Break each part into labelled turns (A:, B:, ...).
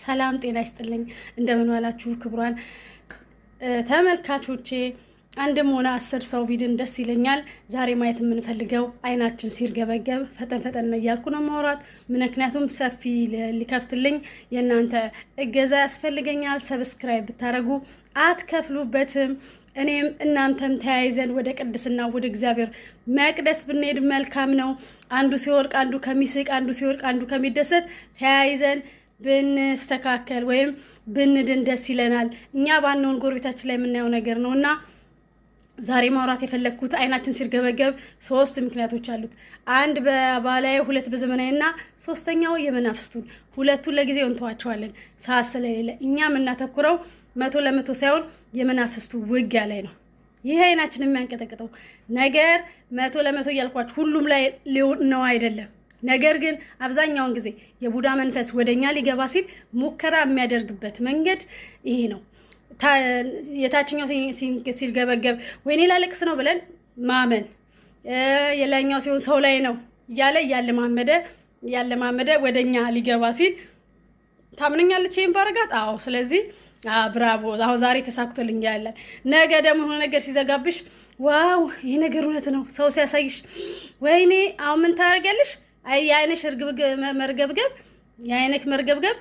A: ሰላም ጤና ይስጥልኝ። እንደምን ዋላችሁ ክቡራን ተመልካቾቼ። አንድም ሆነ 10 ሰው ቢድን ደስ ይለኛል። ዛሬ ማየት የምንፈልገው አይናችን ሲርገበገብ ፈጠን እያልኩ ነው ማውራት። ምክንያቱም ሰፊ ሊከፍትልኝ የእናንተ እገዛ ያስፈልገኛል። ሰብስክራይብ ብታረጉ አትከፍሉበትም። እኔም እናንተም ተያይዘን ወደ ቅድስና ወደ እግዚአብሔር መቅደስ ብንሄድ መልካም ነው። አንዱ ሲወርቅ አንዱ ከሚስቅ፣ አንዱ ሲወርቅ አንዱ ከሚደሰት ተያይዘን ብንስተካከል ወይም ብንድን ደስ ይለናል። እኛ ባንሆን ጎረቤታችን ላይ የምናየው ነገር ነውና ዛሬ ማውራት የፈለኩት አይናችን ሲርገበገብ 3 ምክንያቶች አሉት። አንድ በባህላዊ፣ 2 በዘመናዊና 3ኛው የመናፍስቱን። 2ቱን ለጊዜው እንተዋቸዋለን ሰዓት ስለሌለ። እኛ የምናተኩረው 100% ሳይሆን የመናፍስቱ ውጊያ ላይ ነው። ይሄ አይናችን የሚያንቀጠቅጠው ነገር 100% እያልኳችሁ ሁሉም ላይ ነው አይደለም። ነገር ግን አብዛኛውን ጊዜ የቡዳ መንፈስ ወደኛ ሊገባ ሲል ሙከራ የሚያደርግበት መንገድ ይሄ ነው። የታችኛው ሲልገበገብ ወይኔ ላለቅስ ነው ብለን ማመን፣ የላይኛው ሲሆን ሰው ላይ ነው እያለ ያለማመደ ወደኛ ሊገባ ሲል ታምነኛለች ይሄን ባረጋት። አዎ፣ ስለዚህ ብራቮ፣ አሁን ዛሬ ተሳክቶልኝ ያለ ነገ ደግሞ ሆነ ነገር ሲዘጋብሽ ዋው ይሄ ነገር እውነት ነው ሰው ሲያሳይሽ ወይኔ አሁን ምን ታደርጊያለሽ? የአይንሽ መርገብገብ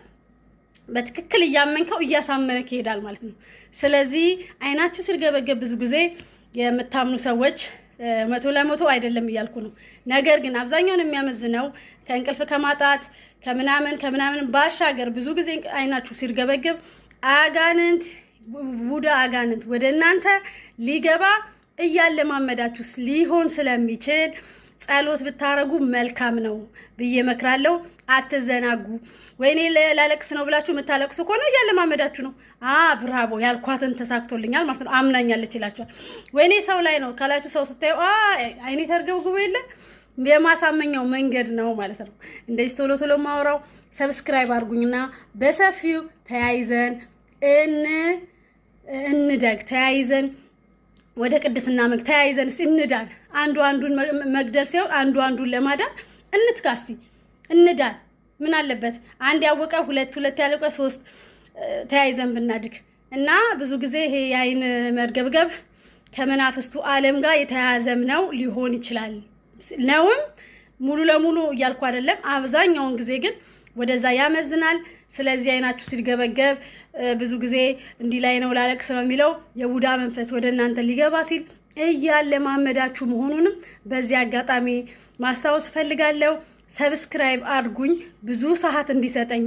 A: በትክክል እያመንከው እያሳመነክ ይሄዳል ማለት ነው። ስለዚህ አይናችሁ ሲርገበገብ ብዙ ጊዜ የምታምኑ ሰዎች 100% አይደለም እያልኩ ነው። ነገር ግን አብዛኛውን የሚያመዝነው ከእንቅልፍ ከማጣት ከምናምን ባሻገር ብዙ ጊዜ አይናችሁ ሲርገበገብ አጋንንት፣ ቡዳ አጋንንት ወደ እናንተ ሊገባ እያለማመዳችሁ ሊሆን ስለሚችል ጸሎት ብታረጉ መልካም ነው ብዬ መክራለሁ። አትዘናጉ። ወይኔ ላለቅስ ነው ብላችሁ የምታለቅሱ ከሆነ እያለማመዳችሁ ነው። ብራቮ፣ ያልኳትን ተሳክቶልኛል ማለት ነው፣ አምናኛለች ይላችኋል። ወይኔ ሰው ላይ ነው ካላችሁ ሰው ስታዩ አይኔ ተርገብግቦ የለ የማሳመኛው መንገድ ነው ማለት ነው። እንደዚህ ቶሎ ማውራው። ሰብስክራይብ አድርጉኝና በሰፊው ተያይዘን እንደግ፣ ተያይዘን ወደ ቅድስና ተያይዘን እስቲ እንዳን። አንዱን መግደል ሲሆን አንዱን ለማዳን እንትጋስቲ እንዳን። ምን አለበት አንድ ያወቀ ሁለት ያለቀ 3 ተያይዘን ብናድግ እና ብዙ ጊዜ ይሄ የአይን መርገብገብ ከመናፍስቱ ዓለም ጋር የተያያዘም ነው ሊሆን ይችላል። ነውም ሙሉ ለሙሉ እያልኩ አይደለም። አብዛኛውን ጊዜ ግን ወደዛ ያመዝናል። ስለዚህ አይናችሁ ሲርገበገብ ብዙ ጊዜ እንዲህ ላይ ነው ላለቅስ ነው የሚለው የቡዳ መንፈስ ወደ እናንተ ሊገባ ሲል እያለማመዳችሁ መሆኑንም በዚህ አጋጣሚ ማስታወስ ፈልጋለሁ። ሰብስክራይብ አድርጉኝ ብዙ ሰዓት እንዲሰጠኝ